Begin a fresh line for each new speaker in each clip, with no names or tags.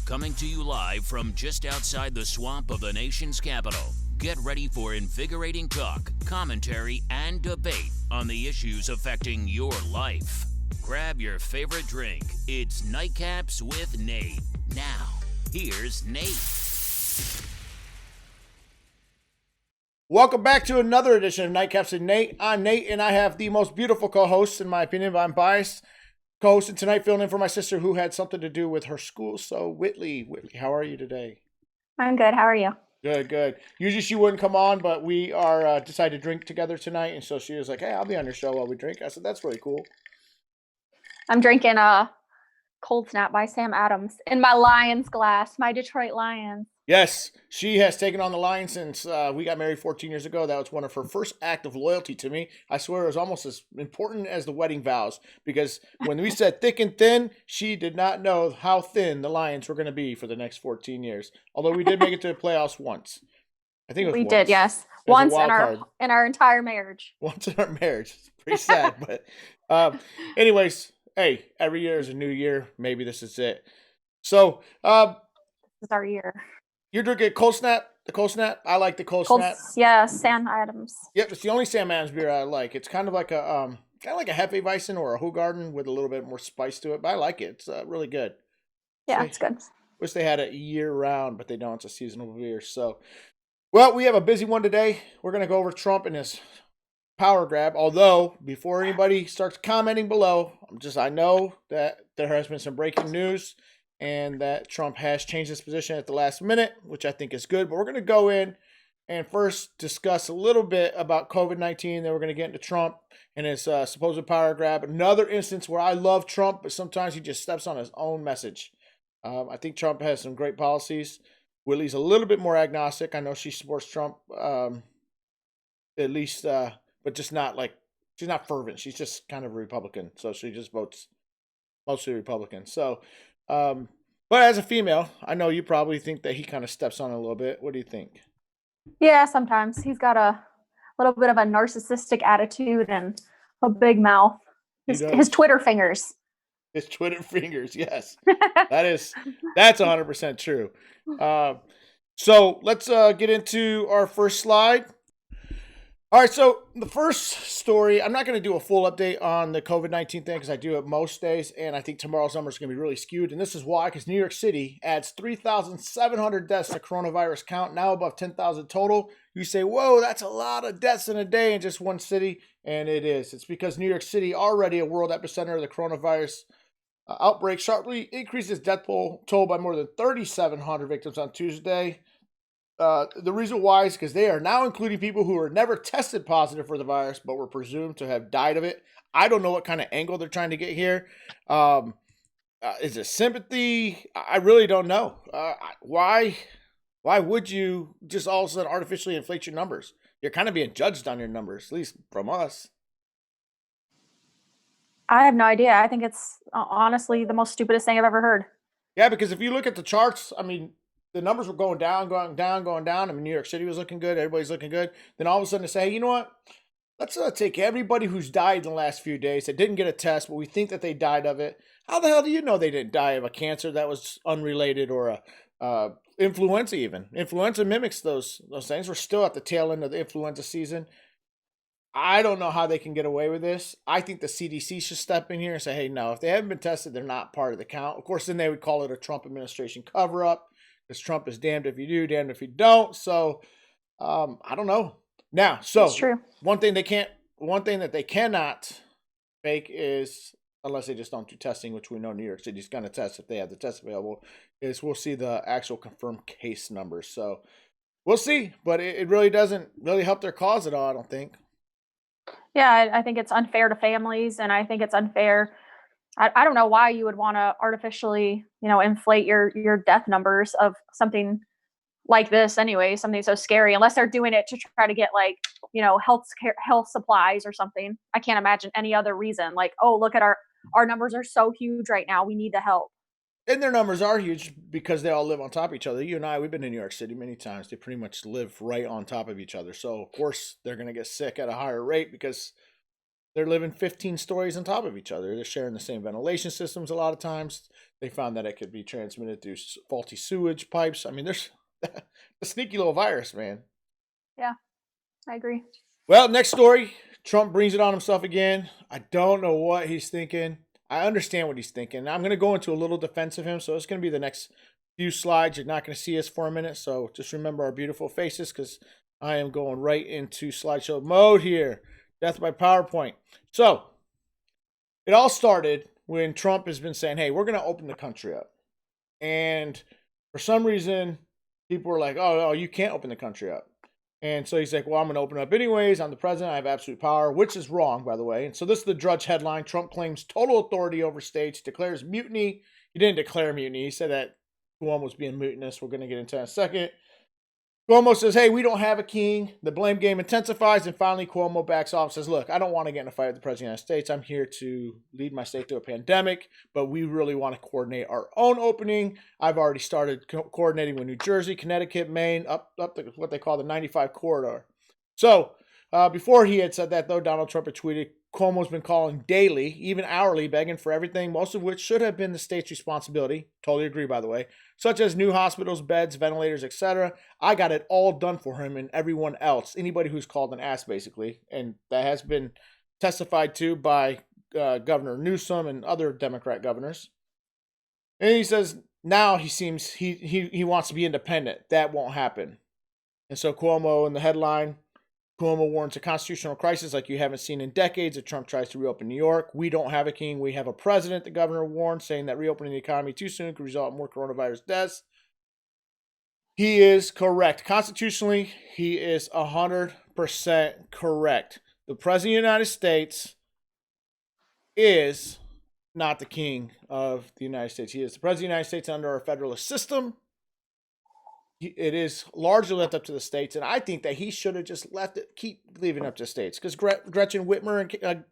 coming to you live from just outside the swamp of the nation's capital. Get ready for invigorating talk, commentary, and debate on the issues affecting your life. Grab your favorite drink. It's Nightcaps with Nate. Now, here's Nate.
Welcome back to another edition of Nightcaps with Nate. I'm Nate, and I have the most beautiful co-hosts, in my opinion, but I'm biased. Co-hosting tonight, filling in for my sister who had something to do with her school. So, Whitley, how are you today?
I'm good. How are you?
Good. Usually she wouldn't come on, but we are decided to drink together tonight, and so she was like, "Hey, I'll be on your show while we drink." I said, "That's really cool."
I'm drinking a Cold Snap by Sam Adams in my Lions glass, my Detroit Lions.
Yes, she has taken on the Lions since we got married 14 years ago. That was one of her first act of loyalty to me. I swear it was almost as important as the wedding vows, because when we said thick and thin, she did not know how thin the Lions were going to be for the next 14 years. Although we did make it to the playoffs once. I think it was
we
once.
did, yes. Once in our entire marriage.
Once in our marriage. It's pretty sad, but anyways, hey, every year is a new year. Maybe this is it. So,
this is our year.
You're drinking Cold Snap? The Cold Snap? I like the Cold Snap.
Yeah, Sam Adams.
Yep, it's the only Sam Adams beer I like. It's kind of like a Hefeweizen or a Hoegaarden with a little bit more spice to it, but I like it. It's really good.
Yeah, it's good.
Wish they had it year round, but they don't. It's a seasonal beer. So, well, we have a busy one today. We're going to go over Trump and his power grab. Although, before anybody starts commenting below, I know that there has been some breaking news and that Trump has changed his position at the last minute, which I think is good. But we're going to go in and first discuss a little bit about COVID-19. Then we're going to get into Trump and his supposed power grab. Another instance where I love Trump, but sometimes he just steps on his own message. I think Trump has some great policies. Whitley's a little bit more agnostic. I know she supports Trump, at least, but just not like, she's not fervent. She's just kind of a Republican. So she just votes mostly Republican. So, but as a female, I know you probably think that he kind of steps on it a little bit. What do you think?
Yeah, sometimes. He's got a little bit of a narcissistic attitude and a big mouth. His Twitter fingers.
His Twitter fingers, yes. That's 100% true. So let's get into our first slide. All right, so the first story, I'm not going to do a full update on the COVID-19 thing because I do it most days, and I think tomorrow's number is going to be really skewed, and this is why, because New York City adds 3,700 deaths to coronavirus count, now above 10,000 total. You say, whoa, that's a lot of deaths in a day in just one city, and it is. It's because New York City, already a world epicenter of the coronavirus outbreak, sharply increases death toll by more than 3,700 victims on Tuesday. The reason why is because they are now including people who were never tested positive for the virus, but were presumed to have died of it. I don't know what kind of angle they're trying to get here. Is it sympathy? I really don't know. Why would you just all of a sudden artificially inflate your numbers? You're kind of being judged on your numbers, at least from us.
I have no idea. I think it's honestly the most stupidest thing I've ever heard.
Yeah, because if you look at the charts, I mean, the numbers were going down. I mean, New York City was looking good. Everybody's looking good. Then all of a sudden they say, hey, you know what? Let's take everybody who's died in the last few days that didn't get a test, but we think that they died of it. How the hell do you know they didn't die of a cancer that was unrelated or a influenza even? Influenza mimics those things. We're still at the tail end of the influenza season. I don't know how they can get away with this. I think the CDC should step in here and say, hey, no, if they haven't been tested, they're not part of the count. Of course, then they would call it a Trump administration cover-up. Because Trump is damned if you do, damned if you don't. So, I don't know. Now, so
that's true.
One thing that they cannot fake is, unless they just don't do testing, which we know New York City's going to test if they have the test available, is we'll see the actual confirmed case numbers. So we'll see, but it really doesn't really help their cause at all, I don't think.
Yeah, I think it's unfair to families, and I think it's unfair. I don't know why you would want to artificially, inflate your death numbers of something like this anyway, something so scary, unless they're doing it to try to get health supplies or something. I can't imagine any other reason. Like, oh, look at our numbers are so huge right now. We need the help.
And their numbers are huge because they all live on top of each other. You and I, we've been in New York City many times. They pretty much live right on top of each other. So, of course, they're going to get sick at a higher rate because they're living 15 stories on top of each other. They're sharing the same ventilation systems a lot of times. They found that it could be transmitted through faulty sewage pipes. I mean, there's a sneaky little virus, man.
Yeah, I agree.
Well, next story. Trump brings it on himself again. I don't know what he's thinking. I understand what he's thinking. I'm going to go into a little defense of him, so it's going to be the next few slides. You're not going to see us for a minute, so just remember our beautiful faces because I am going right into slideshow mode here. Death by PowerPoint. So, it all started when Trump has been saying, hey, we're going to open the country up. And for some reason, people were like, oh, no, you can't open the country up. And so he's like, well, I'm going to open up anyways. I'm the president. I have absolute power, which is wrong, by the way. And so this is the Drudge headline. Trump claims total authority over states, declares mutiny. He didn't declare mutiny. He said that Cuomo was being mutinous. We're going to get into that in a second. Cuomo says, hey, we don't have a king. The blame game intensifies. And finally, Cuomo backs off and says, look, I don't want to get in a fight with the president of the United States. I'm here to lead my state through a pandemic, but we really want to coordinate our own opening. I've already started coordinating with New Jersey, Connecticut, Maine, up to what they call the 95 corridor. So before he had said that, though, Donald Trump had tweeted, Cuomo's been calling daily, even hourly, begging for everything, most of which should have been the state's responsibility. Totally agree, by the way. Such as new hospitals, beds, ventilators, etc. I got it all done for him and everyone else. Anybody who's called an ass, basically. And that has been testified to by Governor Newsom and other Democrat governors. And he says now he seems he wants to be independent. That won't happen. And so Cuomo in the headline, Cuomo warns a constitutional crisis like you haven't seen in decades if Trump tries to reopen New York. We don't have a king. We have a president, the governor warned, saying that reopening the economy too soon could result in more coronavirus deaths. He is correct. Constitutionally, he is 100% correct. The president of the United States is not the king of the United States. He is the president of the United States under our federalist system. It is largely left up to the states, and I think that he should have just keep leaving up to states, because Gretchen Whitmer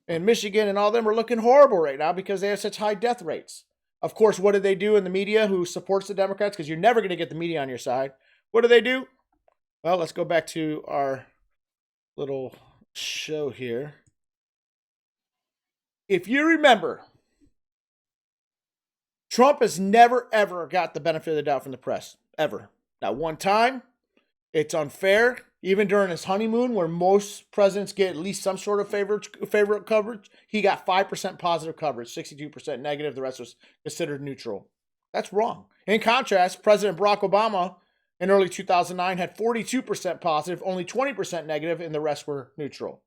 and Michigan and all them are looking horrible right now because they have such high death rates. Of course, what did they do in the media who supports the Democrats? Because you're never going to get the media on your side. What do they do? Well, let's go back to our little show here. If you remember, Trump has never, ever got the benefit of the doubt from the press. Ever. Not one time. It's unfair. Even during his honeymoon, where most presidents get at least some sort of favorite coverage, he got 5% positive coverage, 62% negative. The rest was considered neutral. That's wrong. In contrast, President Barack Obama in early 2009 had 42% positive, only 20% negative, and the rest were neutral.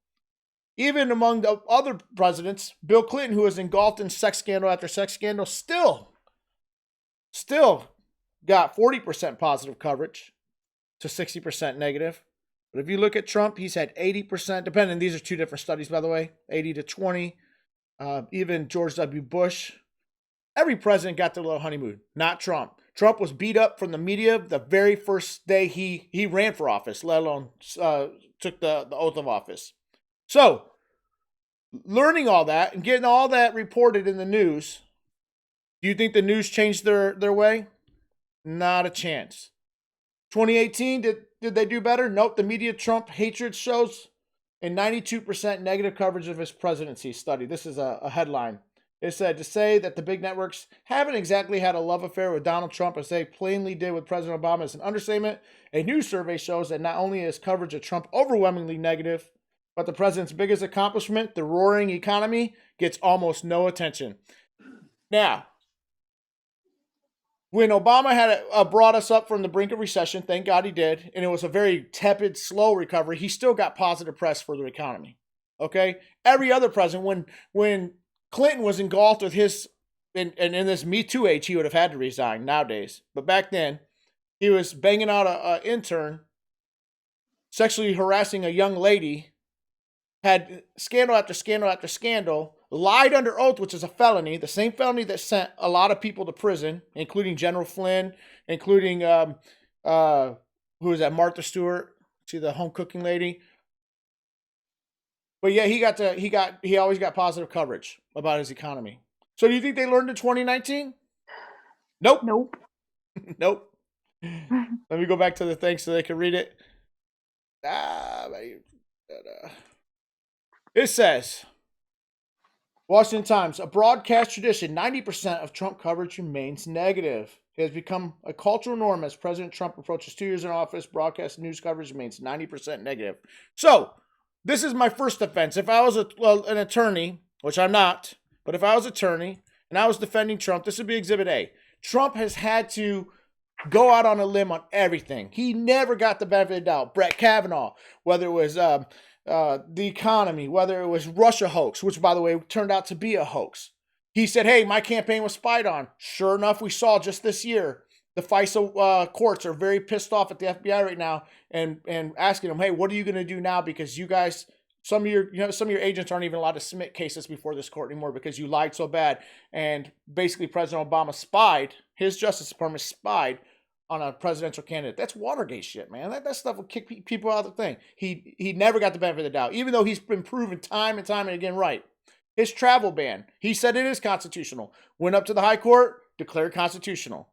Even among the other presidents, Bill Clinton, who was engulfed in sex scandal after sex scandal, still got 40% positive coverage to 60% negative. But if you look at Trump, he's had 80%, depending, these are two different studies, by the way, 80 to 20. Even George W. Bush. Every president got their little honeymoon, not Trump. Trump was beat up from the media the very first day he ran for office, let alone took the oath of office. So, learning all that and getting all that reported in the news, do you think the news changed their way? Not a chance. 2018, did they do better? Nope. The media Trump hatred shows a 92% negative coverage of his presidency study. This is a headline. It said, to say that the big networks haven't exactly had a love affair with Donald Trump as they plainly did with President Obama is an understatement. A new survey shows that not only is coverage of Trump overwhelmingly negative, but the president's biggest accomplishment, the roaring economy, gets almost no attention. Now, when Obama had brought us up from the brink of recession, thank God he did, and it was a very tepid, slow recovery, he still got positive press for the economy. Okay? Every other president, when Clinton was engulfed with his, and in this Me Too age, he would have had to resign nowadays. But back then, he was banging out an intern, sexually harassing a young lady, had scandal after scandal after scandal, lied under oath, which is a felony, the same felony that sent a lot of people to prison, including General Flynn, including, who was that, Martha Stewart, see the home cooking lady. But yeah, he always got positive coverage about his economy. So do you think they learned in 2019? Nope.
Nope.
Nope. Let me go back to the thing so they can read it. It says, Washington Times, a broadcast tradition, 90% of Trump coverage remains negative. It has become a cultural norm as President Trump approaches 2 years in office. Broadcast news coverage remains 90% negative. So, this is my first defense. If I was an attorney, which I'm not, but if I was an attorney and I was defending Trump, this would be Exhibit A. Trump has had to go out on a limb on everything. He never got the benefit of the doubt. Brett Kavanaugh, whether it was the economy, whether it was Russia hoax, which, by the way, turned out to be a hoax. He said, hey, my campaign was spied on. Sure enough, we saw just this year, the FISA courts are very pissed off at the FBI right now and asking them, hey, what are you going to do now? Because you guys, some of your agents aren't even allowed to submit cases before this court anymore because you lied so bad. And basically, President Obama spied, his Justice Department spied on a presidential candidate. That's Watergate shit, man. That stuff will kick people out of the thing. He never got the benefit of the doubt, even though he's been proven time and time and again right. His travel ban, he said it is constitutional. Went up to the high court, declared constitutional.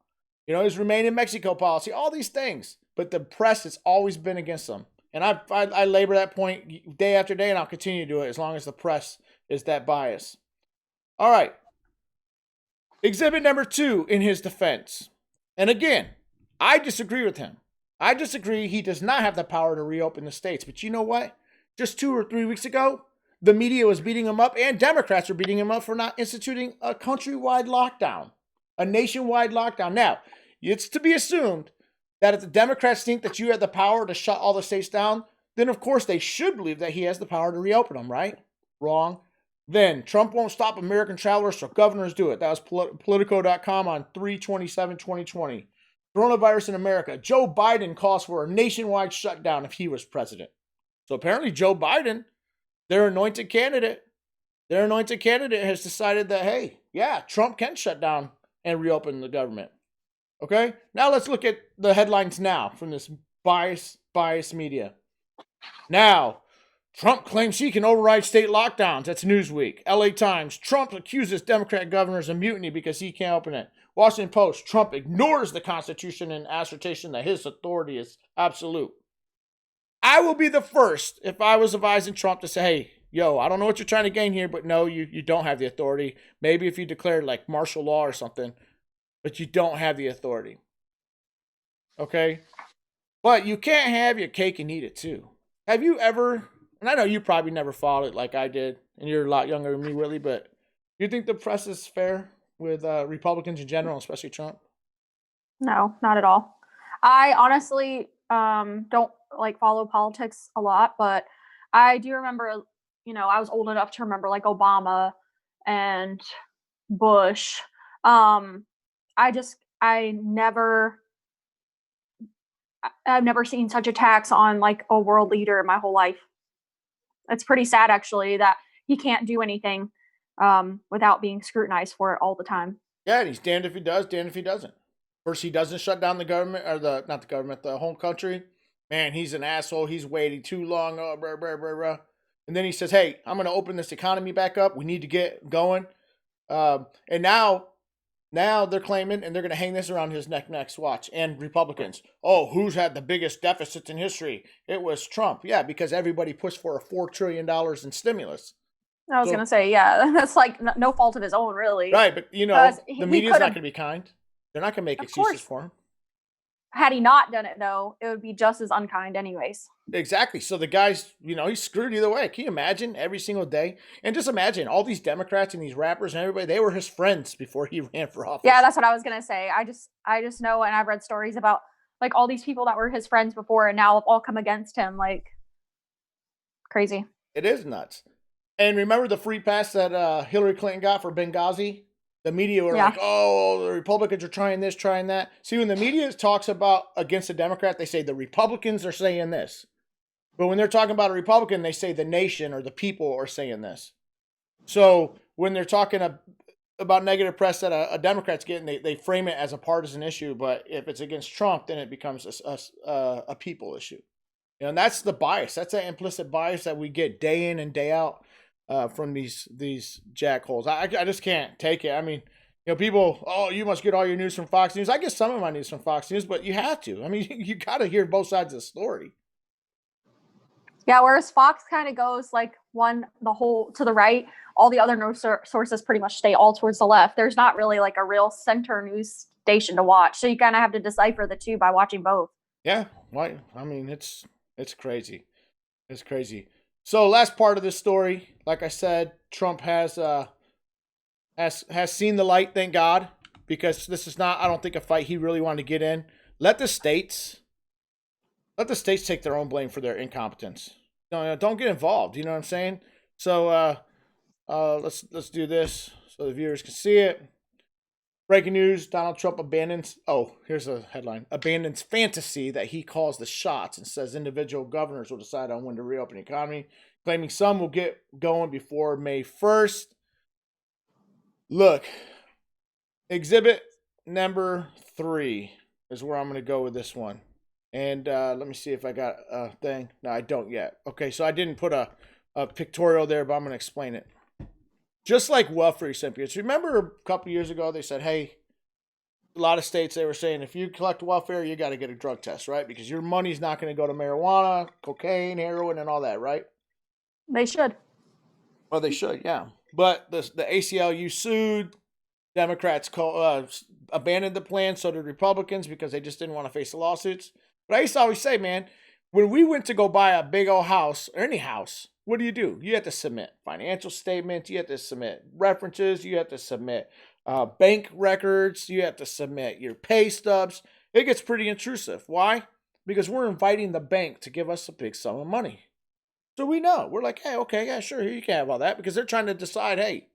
His remain in Mexico policy, all these things. But the press has always been against them. And I labor that point day after day, and I'll continue to do it as long as the press is that biased. All right. Exhibit number 2 in his defense. And again, I disagree with him. I disagree. He does not have the power to reopen the states. But you know what? Just 2 or 3 weeks ago, the media was beating him up, and Democrats were beating him up for not instituting a countrywide lockdown, a nationwide lockdown. Now, it's to be assumed that if the Democrats think that you have the power to shut all the states down, then of course they should believe that he has the power to reopen them, right? Wrong. Then Trump won't stop American travelers, so governors do it. That was Politico.com on 3/27/2020. Coronavirus in America. Joe Biden calls for a nationwide shutdown if he was president. So apparently Joe Biden, their anointed candidate has decided that, hey, yeah, Trump can shut down and reopen the government. Okay? Now let's look at the headlines now from this biased media. Now, Trump claims he can override state lockdowns. That's Newsweek. LA Times, Trump accuses Democrat governors of mutiny because he can't open it. Washington Post, Trump ignores the Constitution in assertion that his authority is absolute. I will be the first, if I was advising Trump, to say, hey, yo, I don't know what you're trying to gain here, but no, you don't have the authority. Maybe if you declared like martial law or something, but you don't have the authority. Okay? But you can't have your cake and eat it too. Have you ever, and I know you probably never followed it like I did, and you're a lot younger than me, Whitley, but do you think the press is fair with Republicans in general, especially Trump?
No, not at all. I honestly don't follow politics a lot, but I do remember, I was old enough to remember like Obama and Bush. I've never seen such attacks on like a world leader in my whole life. It's pretty sad actually that he can't do anything without being scrutinized for it all the time.
Yeah, and he's damned if he does, damned if he doesn't. First, he doesn't shut down the government, or the whole country. Man, he's an asshole. He's waiting too long. Oh, blah, blah, blah, blah. And then he says, hey, I'm going to open this economy back up. We need to get going. And now they're claiming, and they're going to hang this around his next watch. And Republicans, oh, who's had the biggest deficits in history? It was Trump. Yeah, because everybody pushed for a $4 trillion in stimulus.
I was going to say, yeah, that's like no fault of his own, really.
Right, but the media's not going to be kind. They're not going to make excuses for him.
Had he not done it, though, it would be just as unkind anyways.
Exactly. So the guy's, he's screwed either way. Can you imagine every single day? And just imagine all these Democrats and these rappers and everybody, they were his friends before he ran for office.
Yeah, that's what I was going to say. I just know, and I've read stories about like all these people that were his friends before and now have all come against him. Like, crazy.
It is nuts. And remember the free pass that Hillary Clinton got for Benghazi? The media were like, oh, the Republicans are trying this, trying that. See, when the media talks about against a Democrat, they say the Republicans are saying this. But when they're talking about a Republican, they say the nation or the people are saying this. So when they're talking about negative press that a Democrat's getting, they frame it as a partisan issue. But if it's against Trump, then it becomes a people issue. And that's the bias. That's that implicit bias that we get day in and day out. From these jackholes. I just can't take it. I mean, people, oh, you must get all your news from Fox News. I get some of my news from Fox News, but you have to. I mean, you got to hear both sides of the story.
Yeah, whereas Fox kind of goes like the whole to the right. All the other news sources pretty much stay all towards the left. There's not really like a real center news station to watch. So you kind of have to decipher the two by watching both.
Yeah, why? I mean, it's crazy. It's crazy. So last part of this story, like I said, Trump has seen the light, thank God, because this is not, I don't think, a fight he really wanted to get in. Let the states take their own blame for their incompetence. No, don't get involved. You know what I'm saying? So let's do this so the viewers can see it. Breaking news: Donald Trump abandons. Oh, here's a headline: abandons fantasy that he calls the shots and says individual governors will decide on when to reopen the economy, claiming some will get going before May 1st. Look, exhibit number 3 is where I'm going to go with this one. And let me see if I got a thing. No, I don't yet. Okay, so I didn't put a pictorial there, but I'm going to explain it. Just like welfare recipients. Remember a couple years ago, they said, hey, a lot of states, they were saying, if you collect welfare, you got to get a drug test, right? Because your money's not going to go to marijuana, cocaine, heroin, and all that, right?
They should.
Well, they should, yeah. But the ACLU sued. Democrats abandoned the plan, so did Republicans, because they just didn't want to face the lawsuits. But I used to always say, man, when we went to go buy a big old house, or any house, what do? You have to submit financial statements. You have to submit references. You have to submit bank records. You have to submit your pay stubs. It gets pretty intrusive. Why? Because we're inviting the bank to give us a big sum of money. So we know. We're like, hey, okay, yeah, sure, you can have all that. Because they're trying to decide, hey,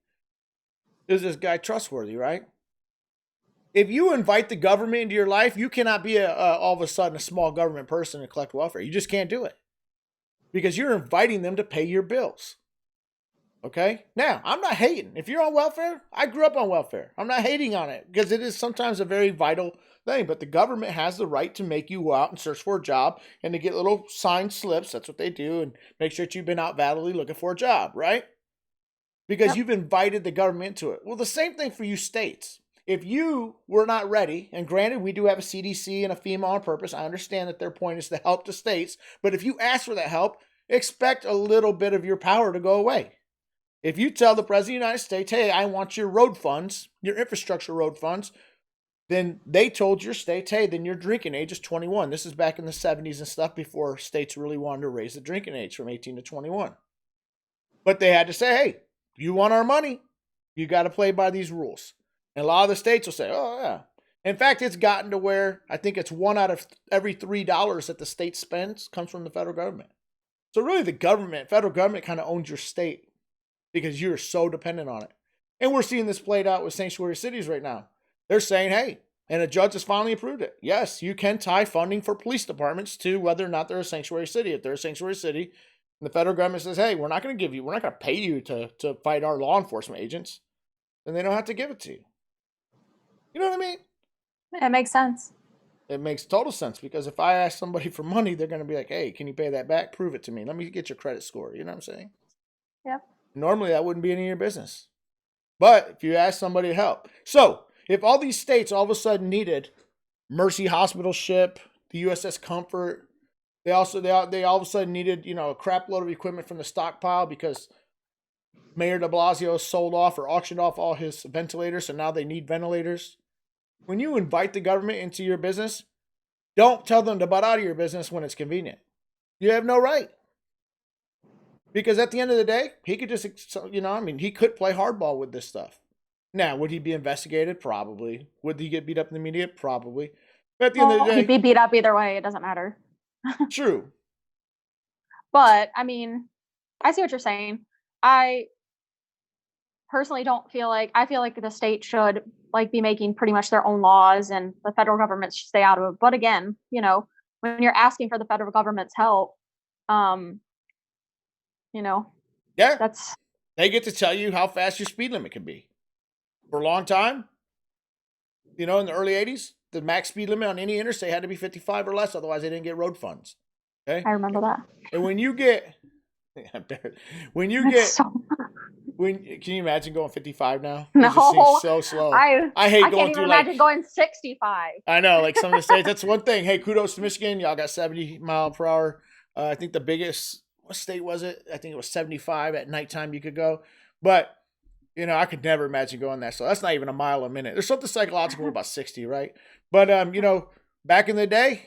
is this guy trustworthy, right? If you invite the government into your life, you cannot be all of a sudden a small government person and collect welfare. You just can't do it. Because you're inviting them to pay your bills. Okay? Now, I'm not hating. If you're on welfare, I grew up on welfare. I'm not hating on it because it is sometimes a very vital thing. But the government has the right to make you go out and search for a job and to get little signed slips. That's what they do. And make sure that you've been out validly looking for a job, right? Because you've invited the government into it. Well, the same thing for you states. If you were not ready, and granted, we do have a CDC and a FEMA on purpose. I understand that their point is to help the states. But if you ask for that help, expect a little bit of your power to go away. If you tell the President of the United States, hey, I want your road funds, your infrastructure road funds, then they told your states, hey, then your drinking age is 21. This is back in the 70s and stuff before states really wanted to raise the drinking age from 18 to 21. But they had to say, hey, you want our money, you got to play by these rules. And a lot of the states will say, oh, yeah. In fact, it's gotten to where I think it's 1 out of every $3 that the state spends comes from the federal government. So really the federal government kind of owns your state because you're so dependent on it. And we're seeing this played out with sanctuary cities right now. They're saying, hey, and a judge has finally approved it. Yes, you can tie funding for police departments to whether or not they're a sanctuary city. If they're a sanctuary city, and the federal government says, hey, we're not going to pay you to fight our law enforcement agents, then they don't have to give it to you. You know what I mean?
It makes sense.
It makes total sense because if I ask somebody for money, they're going to be like, hey, can you pay that back? Prove it to me. Let me get your credit score. You know what I'm saying?
Yep.
Normally, that wouldn't be any of your business. But if you ask somebody to help. So if all these states all of a sudden needed Mercy Hospital ship, the USS Comfort, they all of a sudden needed, a crap load of equipment from the stockpile because Mayor de Blasio sold off or auctioned off all his ventilators, so now they need ventilators. When you invite the government into your business, don't tell them to butt out of your business when it's convenient. You have no right. Because at the end of the day, he could just, he could play hardball with this stuff. Now, would he be investigated? Probably. Would he get beat up in the media? Probably. But at the end of the day,
he'd be beat up either way. It doesn't matter.
True.
But, I see what you're saying. I personally I feel like the state should be making pretty much their own laws and the federal government should stay out of it. But again, when you're asking for the federal government's help,
yeah, they get to tell you how fast your speed limit can be. For a long time, in the early 80s, the max speed limit on any interstate had to be 55 or less. Otherwise, they didn't get road funds. Okay.
I remember that.
And when you get, can you imagine going 55 now?
No,
it just seems so slow.
I
hate
I
going
can't
through
even imagine going 65.
I know, like some of the states. That's one thing. Hey, kudos to Michigan. Y'all got 70 mile per hour. I think the biggest what state was it? I think it was 75 at nighttime you could go. But, you know, I could never imagine going that. So that's not even a mile a minute. There's something psychological about 60, right? But, you know, back in the day,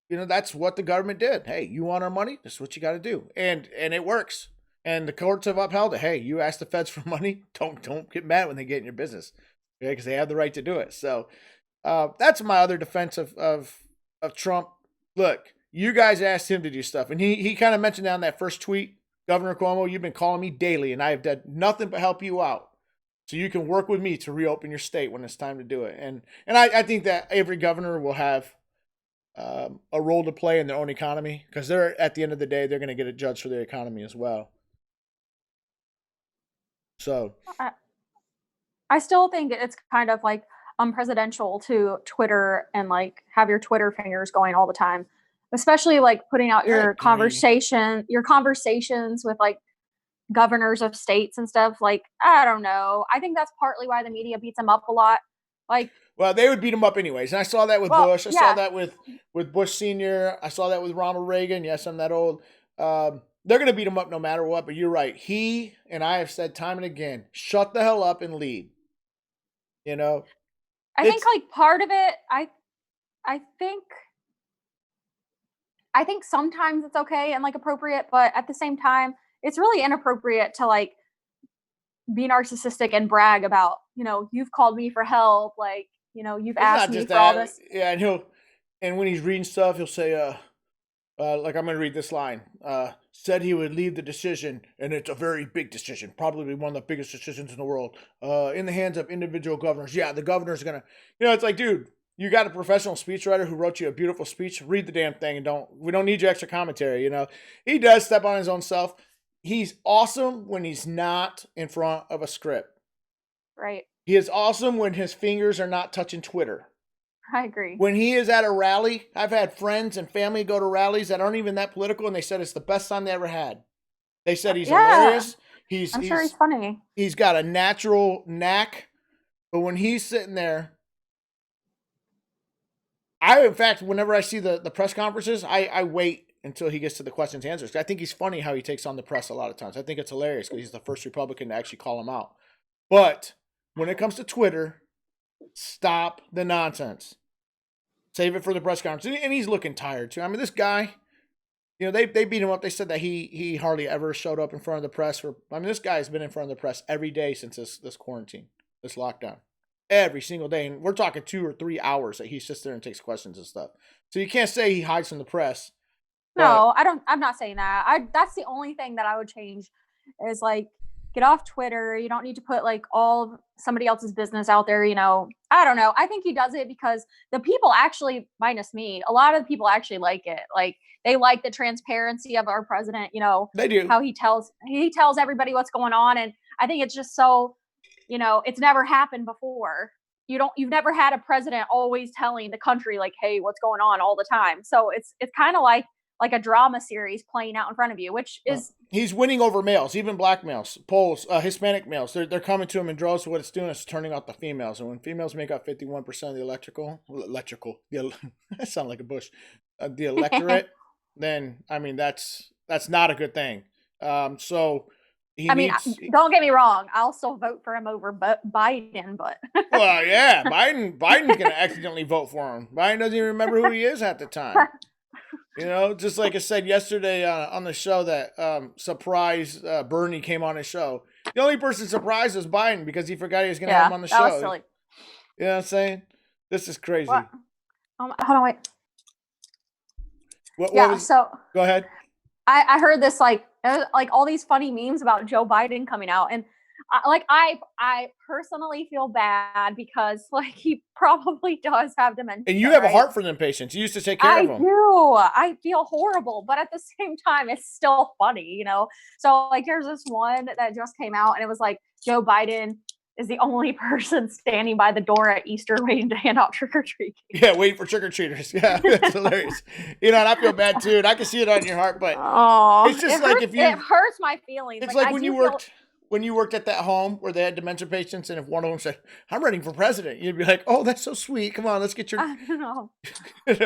you know, that's what the government did. Hey, you want our money? This is what you got to do. And it works. And the courts have upheld it. Hey, you ask the feds for money. Don't get mad when they get in your business. Okay, because they have the right to do it. So that's my other defense of Trump. Look, you guys asked him to do stuff. And he kind of mentioned down that first tweet, Governor Cuomo, you've been calling me daily, and I have done nothing but help you out. So you can work with me to reopen your state when it's time to do it. And I think that every governor will have a role to play in their own economy, because they're, at the end of the day, they're going to get a judge for their economy as well. So
I still think it's kind of like unpresidential to Twitter and like have your Twitter fingers going all the time, especially like putting out your conversations with like governors of states and stuff. Like, I don't know. I think that's partly why the media beats them up a lot. Like,
well, they would beat him up anyways. And I saw that with Bush. I saw that with Bush Sr. I saw that with Ronald Reagan. Yes, I'm that old. They're going to beat him up no matter what. But you're right. He and I have said time and again, shut the hell up and lead. You know?
I think like part of it, I think sometimes it's okay and like appropriate, but at the same time, it's really inappropriate to like be narcissistic and brag about, you know, you've called me for help, like, you know, you've asked me for all this.
Yeah, and when he's reading stuff, he'll say, like, I'm going to read this line. Said he would leave the decision, and it's a very big decision, probably one of the biggest decisions in the world, in the hands of individual governors. Yeah, the governor's going to, you know, it's like, dude, you got a professional speechwriter who wrote you a beautiful speech. Read the damn thing, and we don't need your extra commentary, you know. He does step on his own self. He's awesome when he's not in front of a script.
Right.
He is awesome when his fingers are not touching Twitter.
I agree.
When he is at a rally, I've had friends and family go to rallies that aren't even that political, and they said it's the best time they ever had. They said he's hilarious. I'm
sure he's funny.
He's got a natural knack, but when he's sitting there, in fact, whenever I see the press conferences, I wait until he gets to the questions and answers. I think he's funny how he takes on the press a lot of times. I think it's hilarious because he's the first Republican to actually call him out. But when it comes to Twitter, stop the nonsense. Save it for the press conference. And he's looking tired too. I mean, this guy, you know, they beat him up. They said that he hardly ever showed up in front of the press. This guy's been in front of the press every day since this quarantine, this lockdown. Every single day. And we're talking 2 or 3 hours that he sits there and takes questions and stuff. So you can't say he hides from the press.
No, I'm not saying that. That's the only thing that I would change is like, get off Twitter. You don't need to put like all of somebody else's business out there. You know, I don't know. I think he does it because the people actually, minus me, a lot of the people actually like it. Like they like the transparency of our president, you know,
they do.
How he tells everybody what's going on. And I think it's just so, you know, it's never happened before. You've never had a president always telling the country like, hey, what's going on all the time. So it's kind of like a drama series playing out in front of you, which is...
He's winning over males, even black males, Poles, Hispanic males. They're coming to him in droves. What it's doing is turning out the females. And when females make up 51% of the that sounds like a Bush, the electorate, then, I mean, that's not a good thing. So... don't get me wrong. I'll still vote for him over Biden, but... Well, yeah, Biden's going to accidentally vote for him. Biden doesn't even remember who he is at the time. You know, just like I said yesterday on the show that surprise Bernie came on his show. The only person surprised was Biden because he forgot he was going to have him on the show.
That was silly.
You know what I'm saying? This is crazy.
What? Hold on, wait.
Go ahead.
I heard this like all these funny memes about Joe Biden coming out, and I personally feel bad because like he probably does have dementia.
And you have a heart for them patients. You used to take care of them.
I do. I feel horrible, but at the same time, it's still funny, you know? So like there's this one that just came out and it was like Joe Biden is the only person standing by the door at Easter waiting to hand out trick-or-treat.
Yeah, waiting for trick-or-treaters. Yeah, that's hilarious. You know, and I feel bad too, and I can see it on your heart, but it's just like if you...
It hurts my feelings.
It's like when you worked... when you worked at that home where they had dementia patients, and if one of them said, "I'm running for president," you'd be like, "Oh, that's so sweet. Come on, let's get your."
I don't know.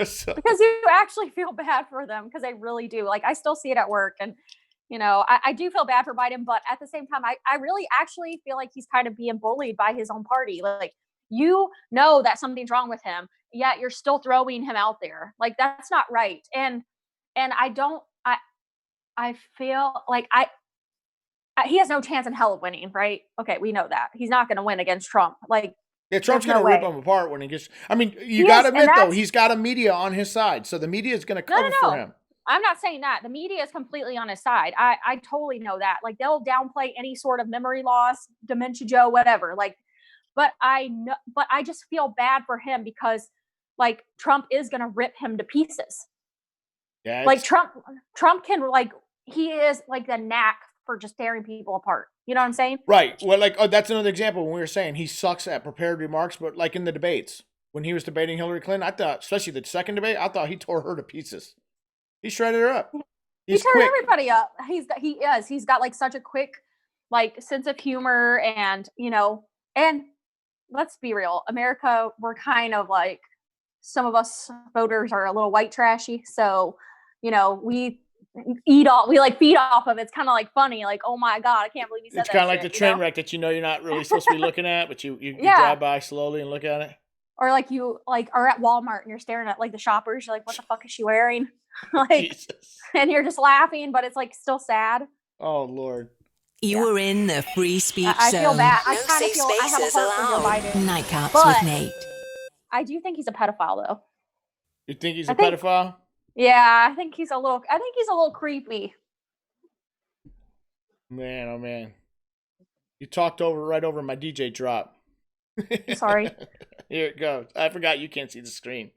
So,
Because you actually feel bad for them, because they really do. Like, I still see it at work, and I do feel bad for Biden, but at the same time, I really actually feel like he's kind of being bullied by his own party. Like, you know that something's wrong with him, yet you're still throwing him out there. Like, that's not right. And I feel like he has no chance in hell of winning, right? Okay, we know that. He's not going to win against Trump. Like,
yeah, Trump's
there's
going
no
to rip
way.
him apart when he gets. I mean, you
He
got to
is, and
admit, though,
that's-
he's got a media on his side. So the media is going to cover for him.
I'm not saying that. The media is completely on his side. I totally know that. Like, they'll downplay any sort of memory loss, dementia Joe, whatever. Like, but I just feel bad for him, because like Trump is going to rip him to pieces.
Yeah,
Like, Trump can, like, he is like the knack for just tearing people apart. You know what I'm saying?
right. Well, like, that's another example when we were saying he sucks at prepared remarks, but like in the debates, when he was debating Hillary Clinton, I thought, especially the second debate, I thought he tore her to pieces. He shredded her up.
He turned everybody up. He's got like such a quick, like, sense of humor, and and let's be real, America, we're kind of like, some of us voters are a little white trashy, so we feed off of it. It's kind of like funny, like, oh my god, I can't believe you said
It's
that.
kind of like the
shit,
train wreck that you're not really supposed to be looking at, but you
Yeah.
drive by slowly and look at it.
Or like, you like are at Walmart and you're staring at like the shoppers. You're like, what the fuck is she wearing? Like,
Jesus.
and you're just laughing, but it's like still sad.
Oh Lord.
You were in the free speech
I
zone.
feel bad. I
No
kind of
safe
feel I have a
spaces
heart for Joe
allowed.
Biden.
Nightcaps
But-
with Nate.
I do think he's a pedophile, though.
You think he's
I
a
think-
pedophile?
Yeah, I think he's a little creepy.
Man, oh man. You talked right over my DJ drop.
Sorry.
Here it goes. I forgot you can't see the screen.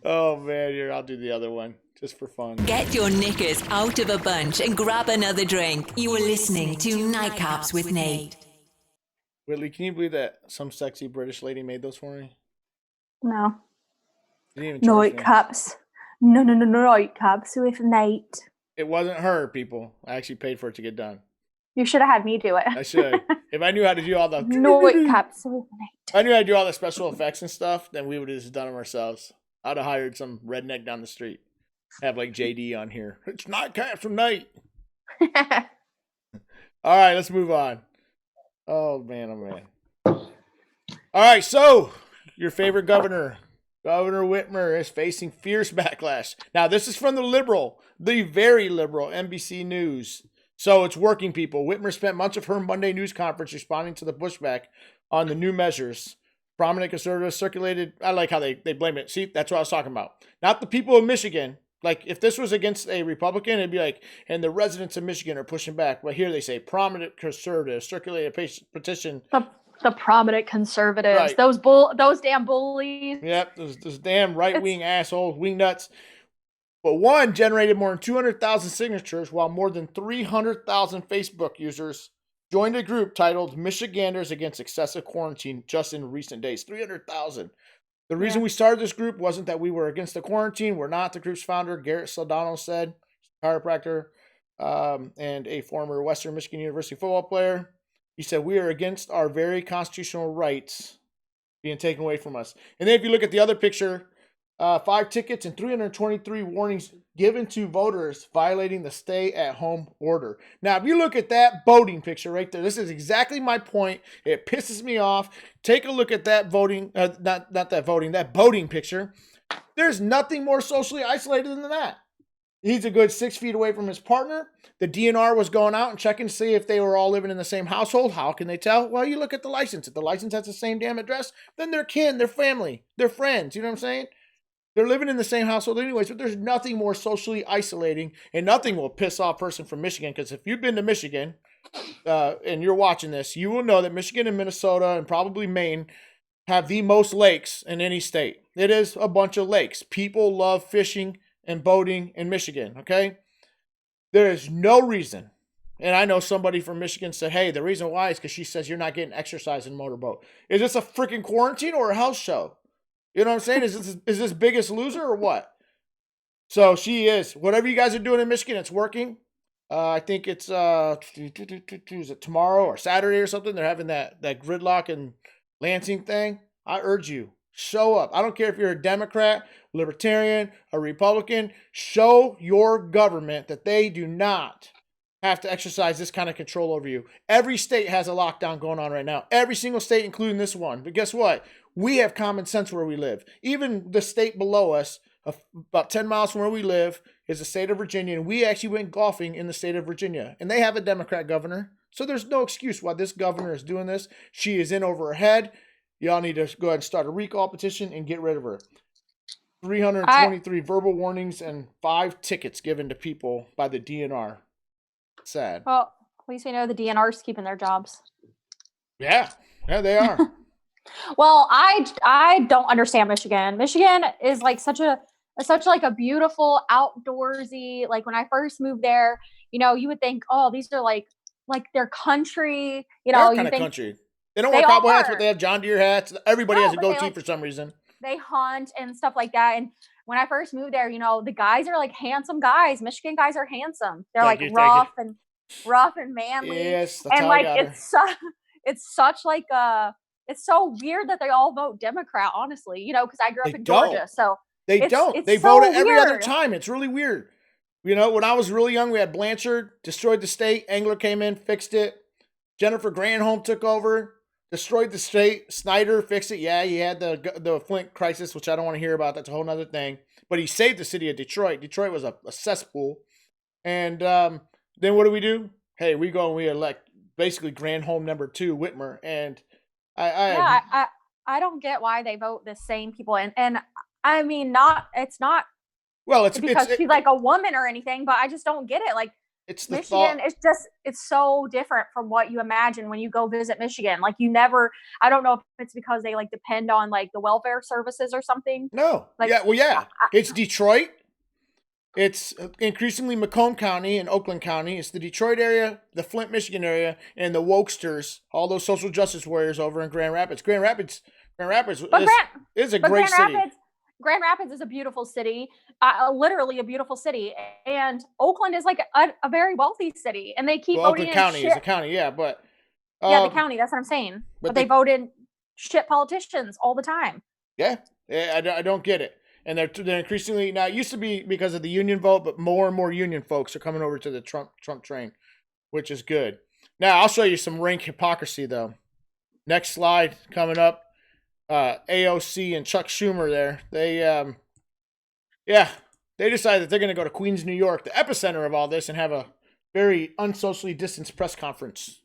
Oh man, here, I'll do the other one just for fun.
Get your knickers out of a bunch and grab another drink. You are listening to Nightcaps with Nate.
Whitley, can you believe that some sexy British lady made those for me?
No.
She didn't even charge me.
Nightcaps. No, nightcaps with Nate.
It wasn't her, people. I actually paid for it to get done.
You should have had me do it.
I should. If I knew how to do all the
Nightcaps with Nate.
If I knew how to do all the special effects and stuff, then we would have just done them ourselves. I'd have hired some redneck down the street. Have like JD on here. It's Nightcaps from Nate. All right, let's move on. Oh man, oh man. All right, so your favorite governor, Governor Whitmer, is facing fierce backlash. Now, this is from the very liberal NBC News. So it's working, people. Whitmer spent much of her Monday news conference responding to the pushback on the new measures. Prominent conservatives circulated. I like how they blame it. See, that's what I was talking about. Not the people of Michigan. Like, if this was against a Republican, it'd be like, and the residents of Michigan are pushing back. But here they say prominent conservatives circulated a petition.
The prominent conservatives.
Right.
Those damn bullies.
Yep, those damn right-wing assholes, wing nuts. But one generated more than 200,000 signatures, while more than 300,000 Facebook users joined a group titled Michiganders Against Excessive Quarantine just in recent days. 300,000. The reason we started this group wasn't that we were against the quarantine. We're not, the group's founder, Garrett Saldano, said, chiropractor and a former Western Michigan University football player. He said, we are against our very constitutional rights being taken away from us. And then if you look at the other picture, 5 tickets and 323 warnings given to voters violating the stay-at-home order. Now, if you look at that voting picture right there, this is exactly my point. It pisses me off. Take a look at that voting, that voting picture. There's nothing more socially isolated than that. He's a good 6 feet away from his partner. The DNR was going out and checking to see if they were all living in the same household. How can they tell? Well, you look at the license. If the license has the same damn address, then they're kin, they're family, they're friends. You know what I'm saying? They're living in the same household anyways, but there's nothing more socially isolating, and nothing will piss off a person from Michigan, because if you've been to Michigan and you're watching this, you will know that Michigan and Minnesota and probably Maine have the most lakes in any state. It is a bunch of lakes. People love fishing and boating in Michigan, okay? There is no reason, and I know somebody from Michigan said, hey, the reason why is because she says you're not getting exercise in motorboat. Is this a freaking quarantine or a house show? You know what I'm saying? Is this Biggest Loser or what? So she is. Whatever you guys are doing in Michigan, it's working. I think it's is it tomorrow or Saturday or something? They're having that gridlock and Lansing thing. I urge you, show up. I don't care if you're a Democrat, Libertarian, a Republican. Show your government that they do not have to exercise this kind of control over you. Every state has a lockdown going on right now. Every single state, including this one. But guess what? We have common sense where we live. Even the state below us, about 10 miles from where we live, is the state of Virginia. And we actually went golfing in the state of Virginia. And they have a Democrat governor. So there's no excuse why this governor is doing this. She is in over her head. Y'all need to go ahead and start a recall petition and get rid of her. 323 verbal warnings and 5 tickets given to people by the DNR. Sad.
Well, at least we know the DNR's keeping their jobs.
Yeah, they are.
Well, I don't understand Michigan. Michigan is like such a beautiful outdoorsy. Like when I first moved there, you would think, oh, these are like their country.
They're kind of country. They don't wear cowboy hats, but they have John Deere hats. Everybody has a goatee for some reason.
They hunt and stuff like that. And when I first moved there, the guys are like handsome guys. Michigan guys are handsome. They're rough and manly.
Yes,
and like it's such like it's so weird that they all vote Democrat, honestly, because I grew up in Georgia. So
they don't. They vote it every other time. It's really weird. When I was really young, we had Blanchard, destroyed the state. Engler came in, fixed it. Jennifer Granholm took over, destroyed the state. Snyder fixed it. Yeah, he had the Flint crisis, which I don't want to hear about. That's a whole other thing. But he saved the city of Detroit. Detroit was a cesspool. And then what do? Hey, we go and we elect basically Granholm #2, Whitmer. And
I don't get why they vote the same people. And I mean, it's not.
Well, it's
because she's like a woman or anything, but I just don't get it. Like,
it's the
Michigan, it's so different from what you imagine when you go visit Michigan. Like I don't know if it's because they like depend on like the welfare services or something.
No. Like, it's Detroit. It's increasingly Macomb County and Oakland County. It's the Detroit area, the Flint, Michigan area, and the wokesters, all those social justice warriors over in Grand Rapids. Grand Rapids is a great city.
Grand Rapids is a beautiful city, literally a beautiful city. And Oakland is like a very wealthy city. And they keep voting
Oakland County is a county, yeah. But
the county, that's what I'm saying. But they vote in shit politicians all the time.
Yeah, I don't get it. And they're increasingly, now it used to be because of the union vote, but more and more union folks are coming over to the Trump train, which is good. Now, I'll show you some rank hypocrisy, though. Next slide coming up. AOC and Chuck Schumer there. They decided that they're going to go to Queens, New York, the epicenter of all this, and have a very unsocially distanced press conference.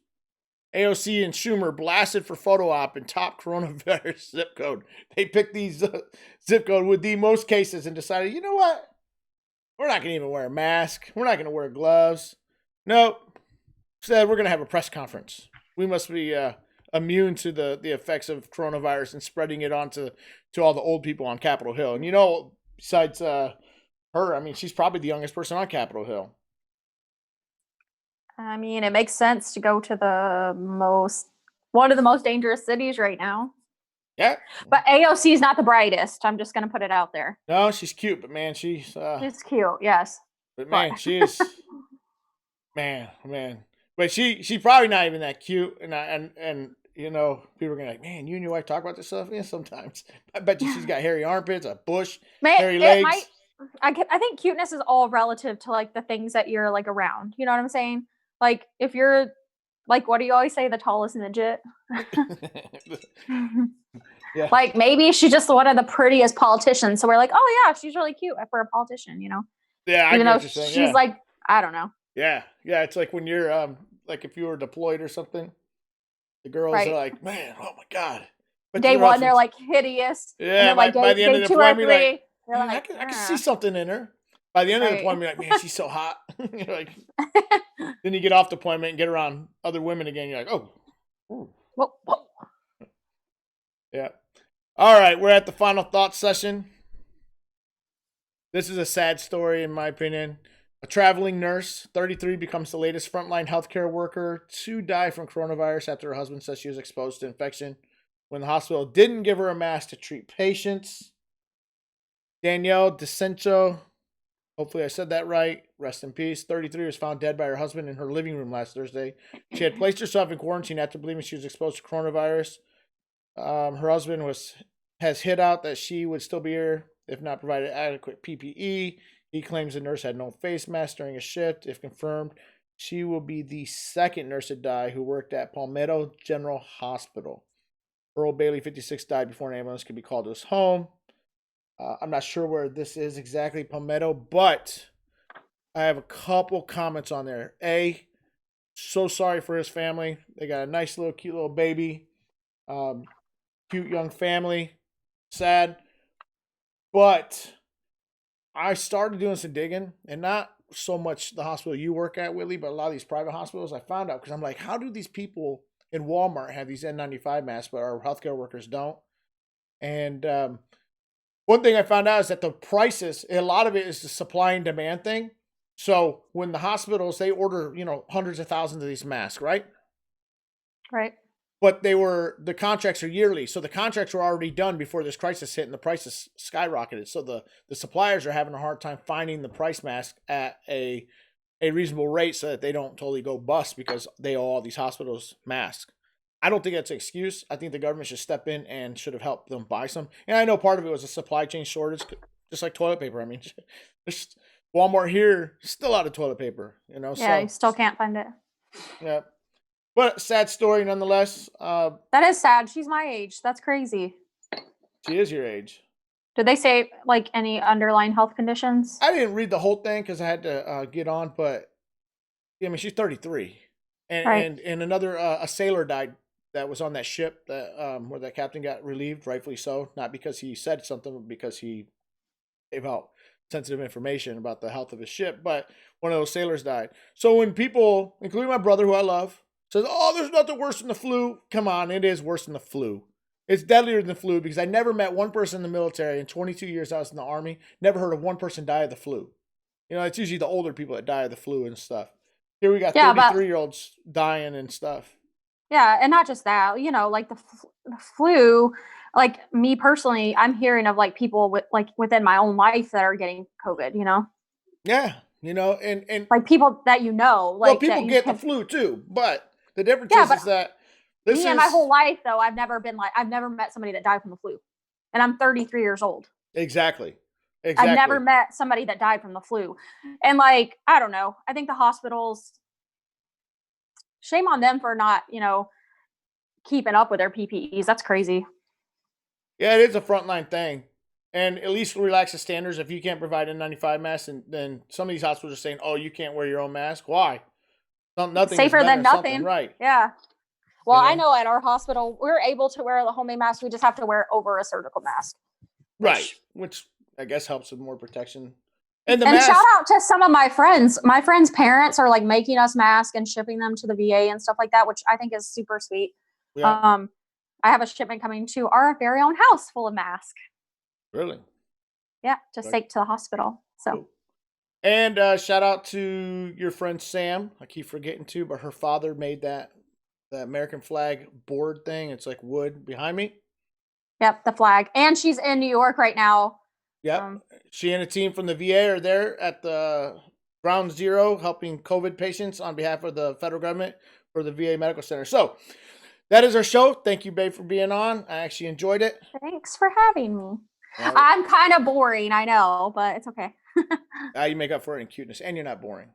AOC and Schumer blasted for photo op in top coronavirus zip code. They picked these zip code with the most cases and decided, you know what? We're not going to even wear a mask. We're not going to wear gloves. Nope. Instead, we're going to have a press conference. We must be immune to the effects of coronavirus and spreading it on to all the old people on Capitol Hill. And besides her, I mean, she's probably the youngest person on Capitol Hill.
I mean, it makes sense to go to one of the most dangerous cities right now.
Yeah.
But AOC is not the brightest. I'm just going to put it out there.
No, she's cute, but man, she's
cute, yes.
But man, she is man. But she's probably not even that cute. And people are gonna like, man, you and your wife talk about this stuff? Yeah, sometimes. I bet you she's got hairy armpits, a bush, hairy legs.
I think cuteness is all relative to like the things that you're like around. You know what I'm saying? Like if you're like, what do you always say? The tallest midget.
Yeah.
Like maybe she's just one of the prettiest politicians. So we're like, oh yeah, she's really cute for a politician,
Yeah, I
even though
she's
yeah. Like, I don't know.
Yeah. It's like when you're like if you were deployed or something, the girls are like, man, oh my God. But
day one, they're like hidious.
Yeah,
and then, like,
by the end of the deployment, I can see something in her. By the end of the deployment, you're like, man, she's so hot. You're like, then you get off deployment and get around other women again. You're like, oh.
Whoa.
Yeah. All right, we're at the final thought session. This is a sad story, in my opinion. A traveling nurse, 33, becomes the latest frontline healthcare worker to die from coronavirus after her husband says she was exposed to infection when the hospital didn't give her a mask to treat patients. Danielle DeCencho Hopefully I said that right. Rest in peace. 33 was found dead by her husband in her living room last Thursday. She had placed herself in quarantine after believing she was exposed to coronavirus. Her husband has hit out that she would still be here if not provided adequate PPE. He claims the nurse had no face mask during a shift. If confirmed, she will be the second nurse to die who worked at Palmetto General Hospital. Earl Bailey, 56, died before an ambulance could be called to his home. I'm not sure where this is exactly, Palmetto, but I have a couple comments on there. A, so sorry for his family. They got a nice little, cute little baby. Cute young family. Sad. But I started doing some digging, and not so much the hospital you work at, Whitley, but a lot of these private hospitals. I found out because I'm like, how do these people in Walmart have these N95 masks, but our healthcare workers don't? And one thing I found out is that the prices, a lot of it is the supply and demand thing. So when the hospitals, they order, hundreds of thousands of these masks, right?
Right.
But the contracts are yearly. So the contracts were already done before this crisis hit and the prices skyrocketed. So the suppliers are having a hard time finding the price mask at a reasonable rate so that they don't totally go bust because they owe all these hospitals masks. I don't think that's an excuse. I think the government should step in and should have helped them buy some. And I know part of it was a supply chain shortage, just like toilet paper. I mean, there's Walmart here, still out of toilet paper,
Yeah,
so,
you still can't find it.
Yeah. But sad story nonetheless.
That is sad. She's my age. That's crazy.
She is your age.
Did they say like any underlying health conditions?
I didn't read the whole thing because I had to get on, but I mean, she's 33. And,
Right.
and another, a sailor died that was on that ship that where that captain got relieved, rightfully so. Not because he said something, but because he gave out sensitive information about the health of his ship. But one of those sailors died. So when people, including my brother, who I love, says, "Oh, there's nothing worse than the flu," come on, it is worse than the flu. It's deadlier than the flu because I never met one person in the military in 22 years I was in the Army. Never heard of one person die of the flu. It's usually the older people that die of the flu and stuff. Here we got 33-year-olds dying and stuff.
Yeah, and not just that, like the flu, like me personally, I'm hearing of like people with like within my own life that are getting COVID,
Yeah, and
like people that like
people get the flu too, but the difference is that
in my whole life though, I've never met somebody that died from the flu, and I'm 33 years old.
Exactly.
I've never met somebody that died from the flu, and like I don't know, I think the hospitals. Shame on them for not, keeping up with their PPEs. That's crazy.
Yeah, it is a frontline thing. And at least relax the standards. If you can't provide a N95 mask, and then some of these hospitals are saying, "Oh, you can't wear your own mask." Why? Nothing
safer than nothing,
right?
Yeah. Well, I know at our hospital we're able to wear the homemade mask. We just have to wear it over a surgical mask.
Right, which I guess helps with more protection.
And shout out to some of my friends. My friends' parents are like making us masks and shipping them to the VA and stuff like that, which I think is super sweet.
Yeah.
I have a shipment coming to our very own house full of masks.
Really?
Yeah, just take to the hospital. So.
Cool. And shout out to your friend Sam. I keep forgetting to, but her father made the American flag board thing. It's like wood behind me.
Yep, the flag. And she's in New York right now.
Yep. She and a team from the VA are there at the Ground Zero helping COVID patients on behalf of the federal government for the VA Medical Center. So that is our show. Thank you, babe, for being on. I actually enjoyed it.
Thanks for having me. I'm kind of boring, I know, but it's okay.
You make up for it in cuteness, and you're not boring.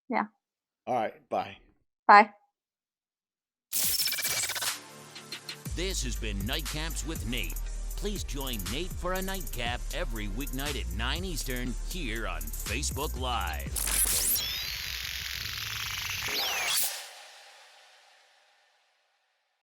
Yeah.
All right. Bye.
Bye.
This has been Nightcaps with Nate. Please join Nate for a nightcap every weeknight at 9 Eastern here on Facebook Live.